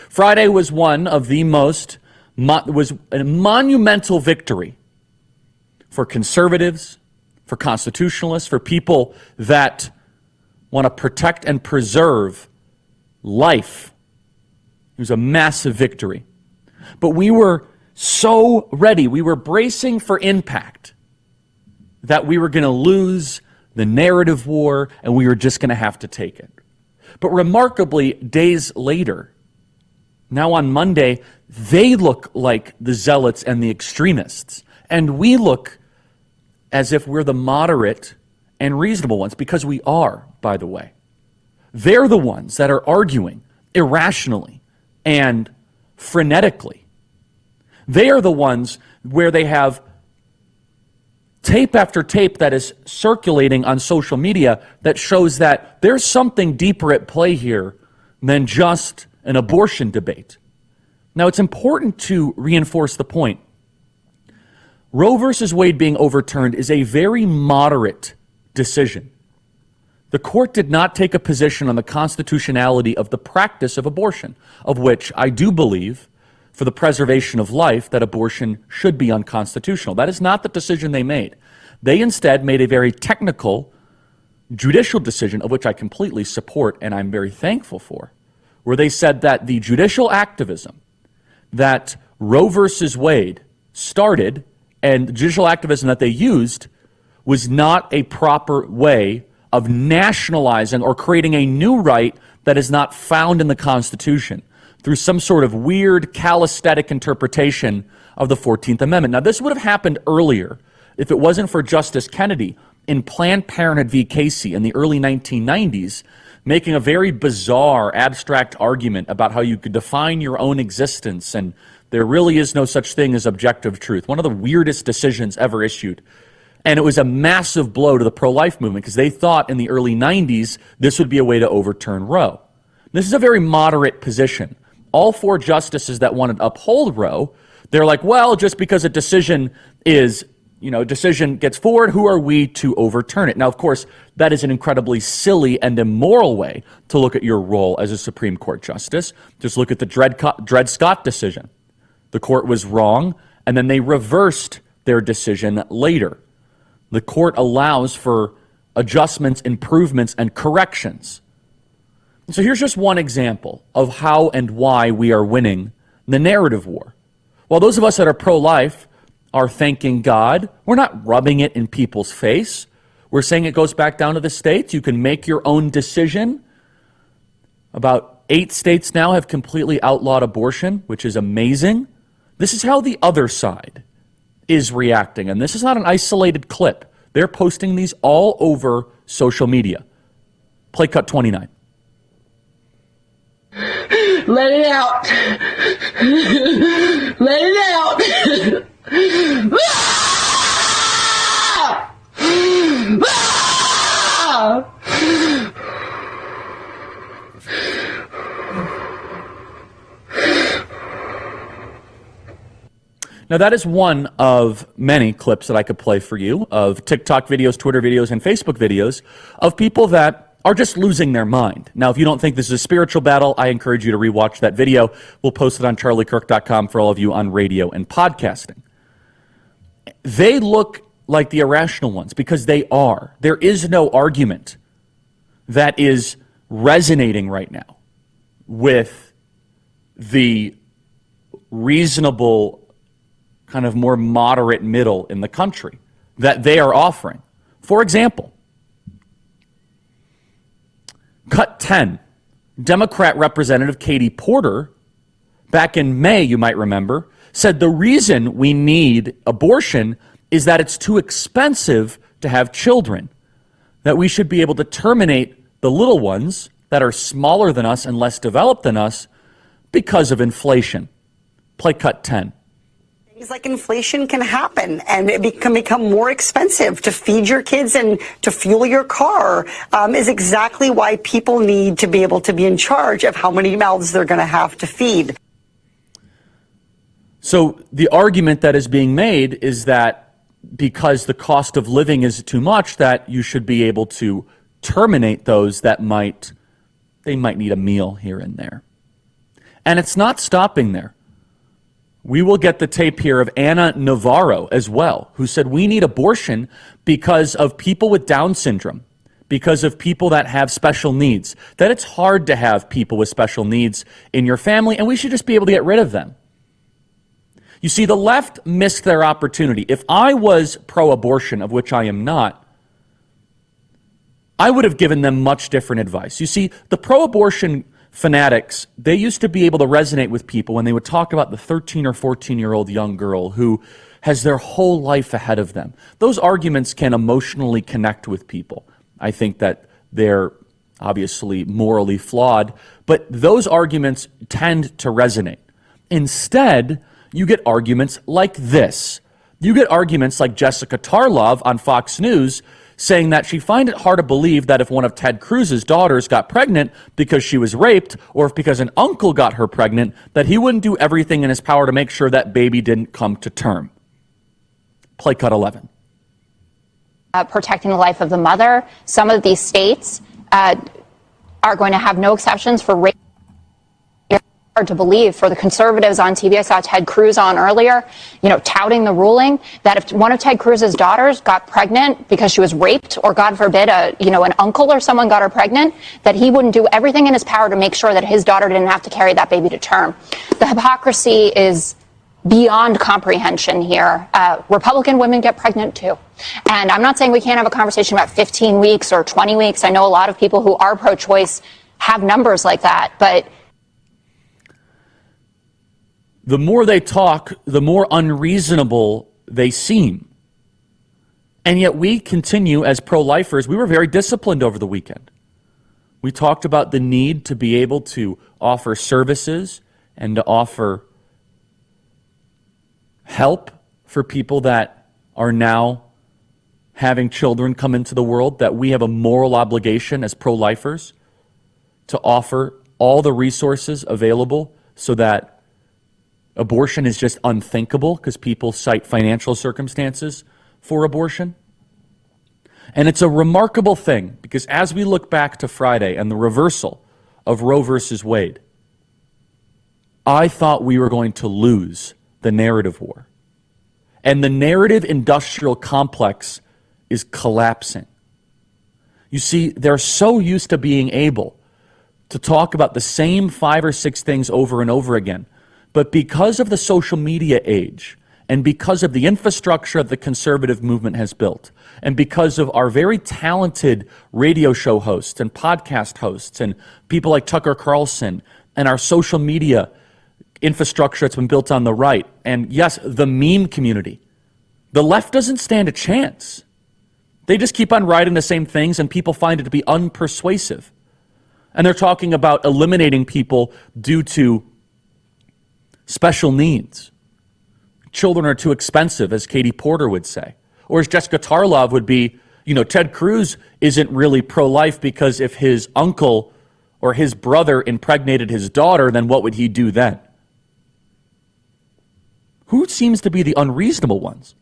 Friday was one of the was a monumental victory for conservatives, for constitutionalists, for people that want to protect and preserve life. It was a massive victory. But we were so ready, we were bracing for impact, that we were going to lose the narrative war and we were just going to have to take it. But remarkably, days later, now on Monday, they look like the zealots and the extremists. And we look as if we're the moderate and reasonable ones, because we are, by the way. They're the ones that are arguing irrationally and frenetically. They are the ones where they have tape after tape that is circulating on social media that shows that there's something deeper at play here than just an abortion debate. Now, it's important to reinforce the point. Roe versus Wade being overturned is a very moderate decision. The court did not take a position on the constitutionality of the practice of abortion, of which I do believe, for the preservation of life, that abortion should be unconstitutional. That is not the decision they made. They instead made a very technical, judicial decision, of which I completely support and I'm very thankful for, where they said that the judicial activism that Roe versus Wade started and the judicial activism that they used was not a proper way of nationalizing or creating a new right that is not found in the Constitution through some sort of weird calisthenic interpretation of the 14th Amendment. Now, this would have happened earlier if it wasn't for Justice Kennedy in Planned Parenthood v. Casey in the early 1990s, making a very bizarre, abstract argument about how you could define your own existence and there really is no such thing as objective truth. One of the weirdest decisions ever issued. And it was a massive blow to the pro-life movement because they thought in the early 90s this would be a way to overturn Roe. This is a very moderate position. All four justices that wanted to uphold Roe, they're like, well, just because a decision gets forward, who are we to overturn it? Now, of course, that is an incredibly silly and immoral way to look at your role as a Supreme Court justice. Just look at the Dred Scott decision. The court was wrong, and then they reversed their decision later. The court allows for adjustments, improvements, and corrections. So here's just one example of how and why we are winning the narrative war. While those of us that are pro-life are thanking God, we're not rubbing it in people's face. We're saying it goes back down to the states. You can make your own decision. About 8 states now have completely outlawed abortion, which is amazing. This is how the other side is reacting. And this is not an isolated clip. They're posting these all over social media. Play cut 29. Let it out. Let it out. Now, that is one of many clips that I could play for you of TikTok videos, Twitter videos, and Facebook videos of people that are just losing their mind. Now, if you don't think this is a spiritual battle, I encourage you to rewatch that video. We'll post it on charliekirk.com for all of you on radio and podcasting. They look like the irrational ones because they are. There is no argument that is resonating right now with the reasonable, kind of more moderate middle in the country that they are offering. For example, cut 10, Democrat Representative Katie Porter, back in May, you might remember, said the reason we need abortion is that it's too expensive to have children, that we should be able to terminate the little ones that are smaller than us and less developed than us because of inflation. Play cut 10. Things like inflation can happen, and it can become more expensive to feed your kids and to fuel your car, is exactly why people need to be able to be in charge of how many mouths they're going to have to feed. So the argument that is being made is that because the cost of living is too much, that you should be able to terminate those that might need a meal here and there. And it's not stopping there. We will get the tape here of Anna Navarro as well, who said we need abortion because of people with Down syndrome, because of people that have special needs, that it's hard to have people with special needs in your family, and we should just be able to get rid of them. You see, the left missed their opportunity. If I was pro-abortion, of which I am not, I would have given them much different advice. You see, the pro-abortion fanatics, they used to be able to resonate with people when they would talk about the 13 or 14-year-old young girl who has their whole life ahead of them. Those arguments can emotionally connect with people. I think that they're obviously morally flawed, but those arguments tend to resonate. Instead, you get arguments like this. You get arguments like Jessica Tarlov on Fox News saying that she finds it hard to believe that if one of Ted Cruz's daughters got pregnant because she was raped, or if because an uncle got her pregnant, that he wouldn't do everything in his power to make sure that baby didn't come to term. Play cut 11. Protecting the life of the mother. Some of these states are going to have no exceptions for rape. Hard to believe for the conservatives on TV. I saw Ted Cruz on earlier, touting the ruling that if one of Ted Cruz's daughters got pregnant because she was raped, or God forbid, an uncle or someone got her pregnant, that he wouldn't do everything in his power to make sure that his daughter didn't have to carry that baby to term. The hypocrisy is beyond comprehension here. Republican women get pregnant too. And I'm not saying we can't have a conversation about 15 weeks or 20 weeks. I know a lot of people who are pro-choice have numbers like that, but the more they talk, the more unreasonable they seem. And yet we continue as pro-lifers. We were very disciplined over the weekend. We talked about the need to be able to offer services and to offer help for people that are now having children come into the world, that we have a moral obligation as pro-lifers to offer all the resources available so that abortion is just unthinkable because people cite financial circumstances for abortion. And it's a remarkable thing because as we look back to Friday and the reversal of Roe versus Wade, I thought we were going to lose the narrative war. And the narrative industrial complex is collapsing. You see, they're so used to being able to talk about the same 5 or 6 things over and over again. But because of the social media age, and because of the infrastructure the conservative movement has built, and because of our very talented radio show hosts and podcast hosts and people like Tucker Carlson and our social media infrastructure that's been built on the right, and yes, the meme community, the left doesn't stand a chance. They just keep on writing the same things and people find it to be unpersuasive. And they're talking about eliminating people due to special needs. Children are too expensive, as Katie Porter would say. Or as Jessica Tarlov would be, Ted Cruz isn't really pro-life because if his uncle or his brother impregnated his daughter, then what would he do then? Who seems to be the unreasonable ones?